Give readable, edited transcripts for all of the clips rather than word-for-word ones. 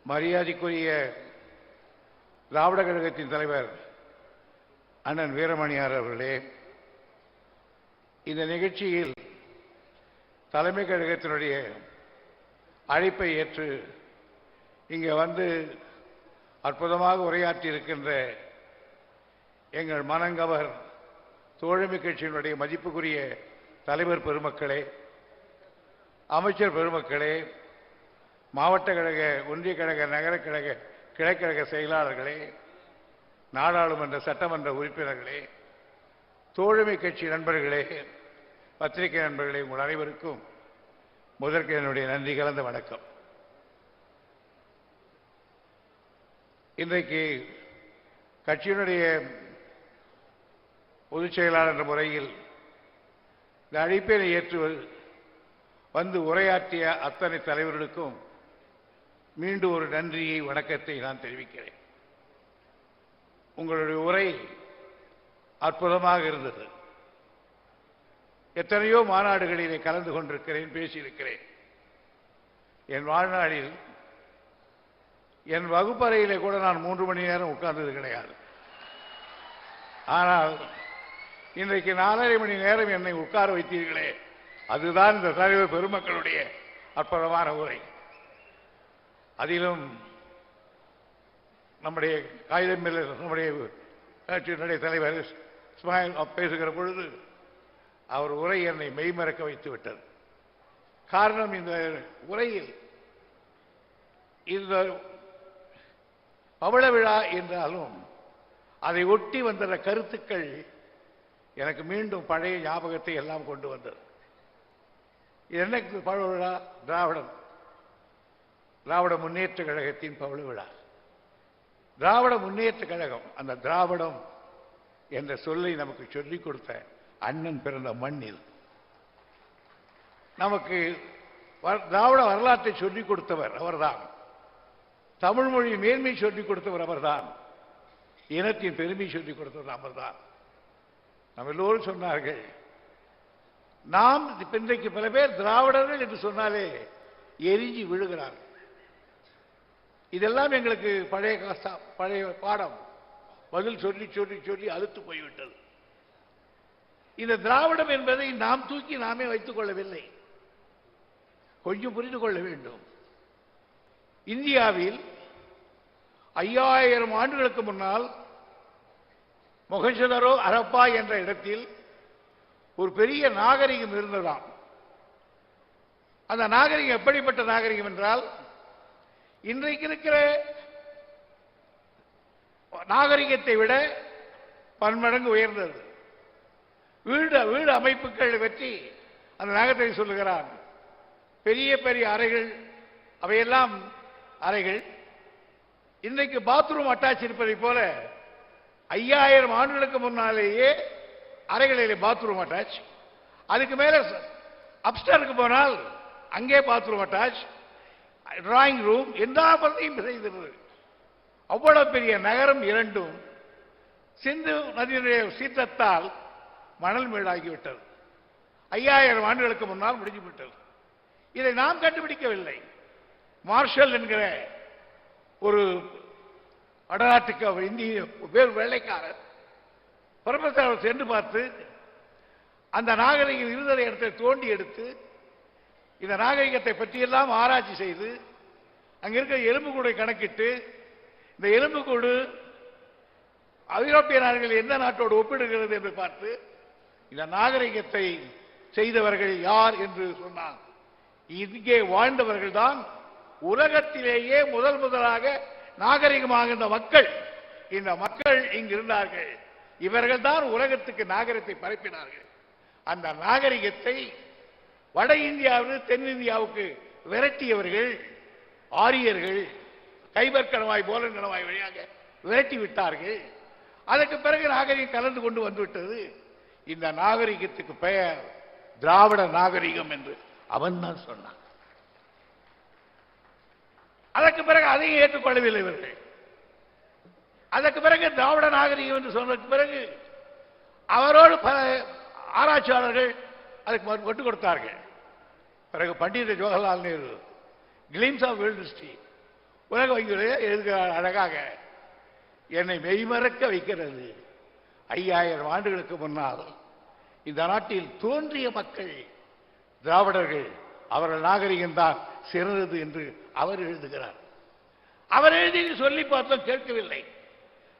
மரியாதைக்குரிய திராவிட கழகத்தின் தலைவர் அண்ணன் வீரமணியார் அவர்களே, இந்த நிகழ்ச்சியில் தலைமை கழகத்தினுடைய அழைப்பை ஏற்று இங்கே வந்து அற்புதமாக உரையாற்றி இருக்கின்ற எங்கள் மனங்கவர் தோழமை கட்சியினுடைய மதிப்புக்குரிய தலைவர் பெருமக்களே, அமைச்சர் பெருமக்களே, மாவட்ட கழக, ஒன்றிய கழக, நகர கழக, கிளைக்கழக செயலாளர்களே, நாடாளுமன்ற சட்டமன்ற உறுப்பினர்களே, தோழமை கட்சி நண்பர்களே, பத்திரிகை நண்பர்களே, உங்கள் அனைவருக்கும் முதற்கு என்னுடைய நன்றி கலந்த வணக்கம். இன்றைக்கு கட்சியினுடைய பொதுச் செயலாளர் என்ற முறையில் இந்த அழைப்பை ஏற்று வந்து உரையாற்றிய அத்தனை தலைவர்களுக்கும் மீண்டும் ஒரு நன்றியை, வணக்கத்தை நான் தெரிவிக்கிறேன். உங்களுடைய உரை அற்புதமாக இருந்தது. எத்தனையோ மாநாடுகளிலே கலந்து கொண்டிருக்கிறேன், பேசியிருக்கிறேன். என் வாழ்நாளில் என் வகுப்பறையிலே கூட நான் 3 மணி நேரம் உட்கார்ந்தது கிடையாது. ஆனால் இன்றைக்கு 4.5 மணி நேரம் என்னை உட்கார வைத்தீர்களே, அதுதான் இந்த தலைவர் பெருமக்களுடைய அற்புதமான உரை. அதிலும் நம்முடைய காகிதமில் நம்முடைய கட்சியினுடைய தலைவர் இஸ்மாயில் பேசுகிற பொழுது அவர் உரை என்னை மெய்மறக்க வைத்து விட்டது. காரணம், இந்த உரையில் இந்த பவள விழா என்றாலும் அதை ஒட்டி வந்த கருத்துக்கள் எனக்கு மீண்டும் பழைய ஞாபகத்தை எல்லாம் கொண்டு வந்தது. என்ன பவள விழா? திராவிட முன்னேற்ற கழகத்தின் பவள விழா. திராவிட முன்னேற்ற கழகம், அந்த திராவிடம் என்ற சொல்லை நமக்கு சொல்லிக் கொடுத்த அண்ணன் பிறந்த மண்ணில் நமக்கு திராவிட வரலாற்றை சொல்லிக் கொடுத்தவர் அவர்தான். தமிழ் மொழி மேன்மை சொல்லிக் கொடுத்தவர் அவர்தான். இனத்தின் பெருமை சொல்லிக் கொடுத்தவர் அவர்தான். நம்ம எல்லோரும் சொன்னார்கள். நாம் இன்றைக்கு பல பேர் திராவிடர்கள் என்று சொன்னாலே எரிஞ்சி விழுகிறார்கள். இதெல்லாம் எங்களுக்கு பழைய பாடம். பதில் சொல்லி சொல்லி சொல்லி அழுத்து போய்விட்டது. இந்த திராவிடம் என்பதை நாம் தூக்கி நாமே வைத்துக் கொள்ளவில்லை. கொஞ்சம் புரிந்து கொள்ள வேண்டும். இந்தியாவில் 5000 ஆண்டுகளுக்கு முன்னால் மொஹஞ்சதாரோ ஹரப்பா என்ற இடத்தில் ஒரு பெரிய நாகரிகம் இருந்ததாம். அந்த நாகரிகம் எப்படிப்பட்ட நாகரிகம் என்றால், இன்றைக்கு இருக்கிற நாகரிகத்தை விட பன்மடங்கு உயர்ந்தது. வீடு அமைப்புகள் பற்றி அந்த நாகரிகத்தை சொல்லுகிறார். பெரிய பெரிய அறைகள், அவையெல்லாம் அறைகள். இன்றைக்கு பாத்ரூம் அட்டாச் இருப்பதை போல 5000 ஆண்டுகளுக்கு முன்னாலேயே அறைகளிலே பாத்ரூம் அட்டாச். அதுக்கு மேல அப்ஸ்டருக்கு போனால் அங்கே பாத்ரூம் அட்டாச், டிராயிங் ரூம், எல்லா பகுதியும் செய்திருந்தது. அவ்வளவு பெரிய நகரம் இரண்டும் சிந்து நதியினுடைய சீற்றத்தால் மணல் மேடாகிவிட்டது. 5000 ஆண்டுகளுக்கு முன்னால் முடிஞ்சுவிட்டது. இதை நாம் கண்டுபிடிக்கவில்லை. மார்ஷல் என்கிற ஒரு வடநாட்டுக்கு இந்திய பேர் வெள்ளைக்காரர் பிரபலத்தில் சென்று பார்த்து அந்த நாகரிகம் இருந்த இடத்தை தோண்டி எடுத்து இந்த நாகரிகத்தை பற்றியெல்லாம் ஆராய்ச்சி செய்து அங்க இருக்கிற எலும்புக்கூடை கணக்கிட்டு இந்த எலும்புக்கூடு ஐரோப்பிய நாடுகள் எந்த நாட்டோடு ஒப்பிடுகிறது என்று பார்த்து இந்த நாகரிகத்தை செய்தவர்கள் யார் என்று சொன்னார். இங்கே வாழ்ந்தவர்கள் தான் உலகத்திலேயே முதலாக நாகரிகமாக இந்த மக்கள் இங்கு இருந்தார்கள். இவர்கள் தான் உலகத்துக்கு நாகரிகத்தை பரப்பினார்கள். அந்த நாகரிகத்தை வட இந்தியாவில் தென்னிந்தியாவுக்கு விரட்டியவர்கள் ஆரியர்கள். கைபர் கணவாய், போலன் கணவாய் வழியாக விரட்டி விட்டார்கள். அதற்கு பிறகு நாகரிகம் கலந்து கொண்டு வந்துவிட்டது. இந்த நாகரிகத்துக்கு பெயர் திராவிட நாகரிகம் என்று அவன் தான் சொன்னான். அதற்கு பிறகு அதையும் ஏற்றுக்கொள்ளவில்லை இவர்கள். அதற்கு பிறகு திராவிட நாகரிகம் என்று சொன்னதற்கு பிறகு அவரோடு பல ஆராய்ச்சியாளர்கள் அதுக்கு விட்டுக் கொடுத்தார்கள். பிறகு Pandit Jawaharlal Nehru glimpses of world history, உலக வங்கியுடைய எழுதுகிறார் அழகாக. என்னை மெய்மறக்க வைக்கிறது 5000 ஆண்டுகளுக்கு முன்னால் இந்த நாட்டில் தோன்றிய மக்கள் திராவிடர்கள், அவர்கள் நாகரிகம்தான் சிறந்தது என்று அவர் எழுதுகிறார். அவர் எழுதி சொல்லி பார்த்தோம், கேட்கவில்லை.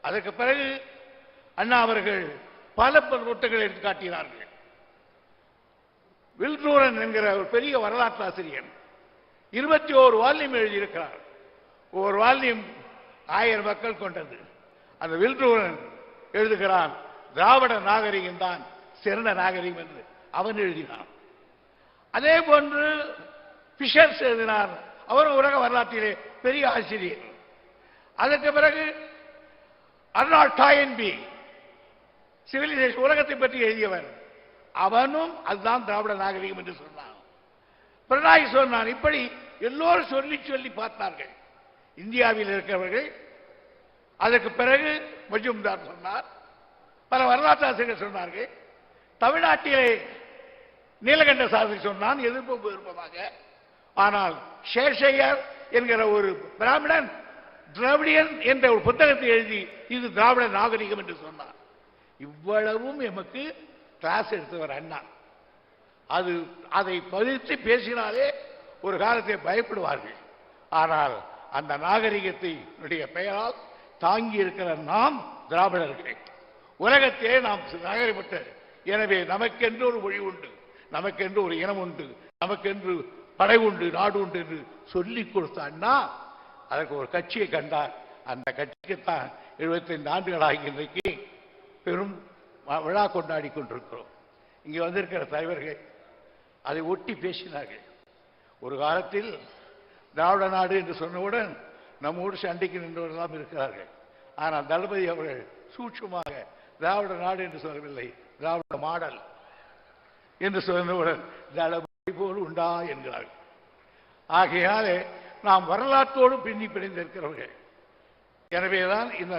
அதற்கு பிறகு அண்ணா அவர்கள் பல நோட்டுகள் எடுத்து காட்டினார்கள். வில்ட்ரூரன் என்கிற ஒரு பெரிய வரலாற்று ஆசிரியர் 21 வால்யூம் எழுதியிருக்கிறார். ஒரு வால்யூம் 1000 மக்கள் கொண்டது. அந்த வில்ட்ரூரன் எழுதுகிறான், திராவிட நாகரிகம் தான் சிறந்த நாகரிகம் என்று அவன் எழுதினான். அதே போன்று பிஷர்ஸ் எழுதினார். அவரும் உலக வரலாற்றிலே பெரிய ஆசிரியர். அதற்கு பிறகு அர்னால்ட் டாயன்பி சிவிலைசேஷன் உலகத்தை பற்றி எழுதியவர். அவனும் அதுதான் திராவிட நாகரிகம் என்று சொன்னான். பிரணாய் சொன்னான். இப்படி எல்லோரும் சொல்லி சொல்லி பார்த்தார்கள். இந்தியாவில் இருக்கிறவர்கள். அதற்கு பிறகு மஜும்தார் சொன்னார். பல வரலாற்று ஆசிரியர்கள் சொன்னார்கள். தமிழ்நாட்டிலே நீலகண்ட சாஸ்திரி சொன்னான், எதிர்ப்பு விருப்பமாக. ஆனால் சேஷையர் என்கிற ஒரு பிராமணன் திராவிடியன் என்ற ஒரு புத்தகத்தை எழுதி இது திராவிட நாகரிகம் என்று சொன்னார். இவ்வளவும் எமக்கு கிளாஸ் எடுத்தவர் அண்ணா. அதை பதித்து பேசினாலே ஒரு காலத்தை பயப்படுவார்கள். ஆனால் அந்த நாகரிகத்தினுடைய பெயரால் தாங்கி இருக்கிற நாம் திராவிடர்கள். உலகத்திலே நாம் நாகரிகப்பட்ட. எனவே நமக்கென்று ஒரு மொழி உண்டு, நமக்கென்று ஒரு இனம் உண்டு, நமக்கென்று படை உண்டு, நாடு உண்டு என்று சொல்லிக் கொடுத்த அண்ணா அதற்கு ஒரு கட்சியை கண்டார். அந்த கட்சிக்குத்தான் 75 ஆண்டுகளாகி இன்றைக்கு பெரும் விழா கொண்டாடி கொண்டிருக்கிறோம். இங்கே வந்திருக்கிற தலைவர்கள் அதை ஒட்டி பேசினார்கள். ஒரு காலத்தில் திராவிட நாடு என்று சொன்னவுடன் நம்மோடு சண்டைக்கு நின்றவர்களெல்லாம் இருக்கிறார்கள். ஆனால் தளபதி அவர்கள் சூட்சமாக திராவிட நாடு என்று சொல்லவில்லை, திராவிட மாடல் என்று சொன்னவுடன் தளபதி போல் உண்டா என்கிறார்கள். ஆகையாலே நாம் வரலாற்றோடு பின்னி பிணைந்திருக்கிறவர்கள். எனவேதான் இந்த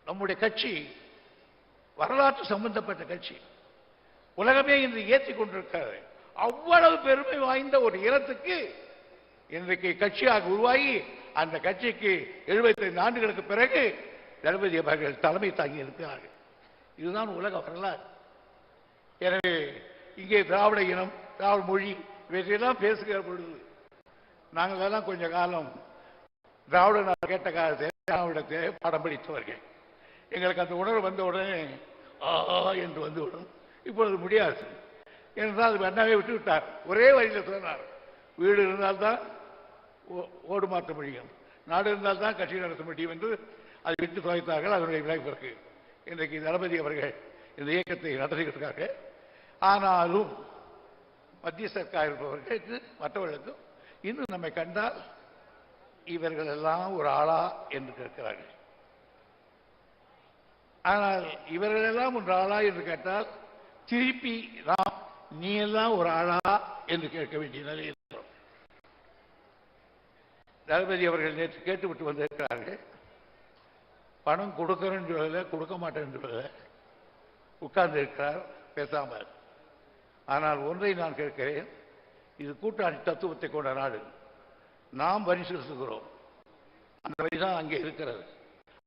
நம்முடைய கட்சி வரலாற்று சம்பந்தப்பட்ட கட்சி. உலகமே இன்று ஏற்றிக் கொண்டிருக்கிறது. அவ்வளவு பெருமை வாய்ந்த ஒரு இனத்துக்கு இன்றைக்கு கட்சியாக உருவாகி அந்த கட்சிக்கு 75 ஆண்டுகளுக்கு பிறகு தளபதி அவர்கள் தலைமை தாங்கி இருக்கிறார்கள். இதுதான் உலக வரலாறு. எனவே இங்கே திராவிட இனம், திராவிட மொழி இவற்றையெல்லாம் பேசுகிற பொழுது நாங்கள் எல்லாம் கொஞ்ச காலம் திராவிட கேட்ட காலத்தை திராவிடத்தை பாடம் படித்தவர்கள். எங்களுக்கு அந்த உணர்வு வந்த உடனே என்று வந்துவிடும். இப்பொழுது முடியாது என்றால் அது அண்ணாவே விட்டு விட்டார். ஒரே வழியில் சொன்னார், வீடு இருந்தால்தான் ஓடு மாற்ற முடியும், நாடு இருந்தால்தான் கட்சி நடத்த முடியும் என்று அதை விட்டு தொலைத்தார்கள். அதனுடைய விளைவிற்கு இன்றைக்கு தளபதி அவர்கள் இந்த இயக்கத்தை நடத்துகிறார்கள். ஆனாலும் மத்திய சர்க்கார் இருப்பவர்களுக்கு மற்றவர்களுக்கும் இன்னும் நம்மை கண்டால் இவர்கள் எல்லாம் ஒரு ஆளா என்று கேட்கிறார்கள். ஆனால் இவர்கள் எல்லாம் ஒரு ஆளா என்று கேட்டால் திருப்பி நாம் நீ எல்லாம் ஒரு ஆளா என்று கேட்க வேண்டிய நிலையில் இருக்கிறோம். தளபதி அவர்கள் நேற்று கேட்டுவிட்டு வந்திருக்கிறார்கள். பணம் கொடுக்கிறேன்னு சொல்லல, கொடுக்க மாட்டேன் சொல்லல, உட்கார்ந்து இருக்கிறார் பேசாமல். ஆனால் ஒன்றை நான் கேட்கிறேன், இது கூட்டாளி தத்துவத்தை கொண்ட நாடு. நாம் வரி செலுத்துகிறோம், அந்த வரி தான் அங்கே இருக்கிறது.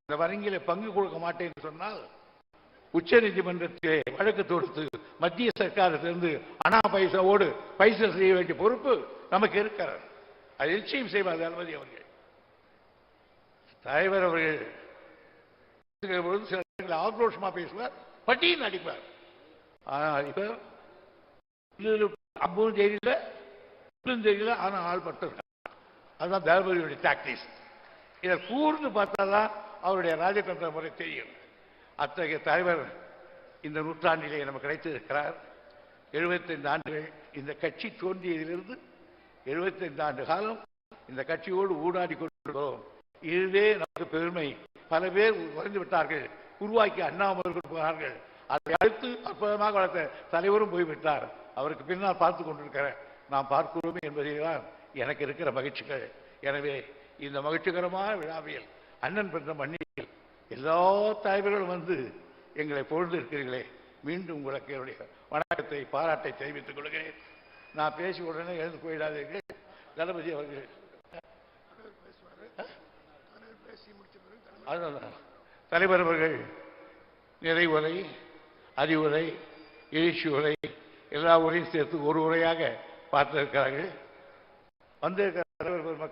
அந்த வரிங்கில பங்கு கொடுக்க மாட்டேன் என்று சொன்னால் உச்ச நீதிமன்றத்திலே வழக்கு தொடுத்து மத்திய சர்க்காரத்திலிருந்து அனா பைசாவோடு பைசா செய்ய வேண்டிய பொறுப்பு நமக்கு இருக்கிறது. அது நிச்சயம் செய்வார் தளபதி அவர்கள். தலைவர் அவர்கள் சில ஆக்ரோஷமா பேசுவார், பட்டியல் அடிப்பார். ஆனால் இப்ப அம்பும் தெரியல, தெரியல, ஆனால் ஆள் பட்டு. அதுதான் தளபதியுடைய டாக்டிக்ஸ். இதை கூர்ந்து பார்த்தாதான் அவருடைய ராஜதந்திர முறை தெரியும். அத்தகைய தலைவர் இந்த நூற்றாண்டிலே நமக்கு கிடைத்திருக்கிறார். 75 ஆண்டுகள் இந்த கட்சி தோன்றியதிலிருந்து 75 ஆண்டு காலம் இந்த கட்சியோடு ஊடாடி கொண்டிருக்கிறோம். இதுவே நமக்கு பெருமை. பல பேர் உறைந்து விட்டார்கள், உருவாக்கி அண்ணாமலை போனார்கள். அதை அடுத்து அற்புதமாக வளர்த்த தலைவரும் போய்விட்டார். அவருக்கு பின்னால் பார்த்து கொண்டிருக்கிற நாம் பார்க்கிறோமே என்பதில்தான் எனக்கு இருக்கிற மகிழ்ச்சிகள். எனவே இந்த மகிழ்ச்சிகரமான விழாவில் அண்ணன் பிறந்த மண்ணில் எல்லா தலைவர்களும் வந்து எங்களை பொழுது இருக்கிறீர்களே, மீண்டும் உங்களுக்கு என்னுடைய வணக்கத்தை பாராட்டை தெரிவித்துக் கொள்கிறேன். நான் பேசி உடனே எழுந்து போயிடாதீர்கள். தளபதி அவர்கள் அதுதான் தலைவர் அவர்கள் நிறைவுரை, அறிவுரை, எழுச்சி உரை எல்லா உரையும் சேர்த்து ஒரு உரையாக பார்த்திருக்கிறார்கள். வந்திருக்கிற தலைவர்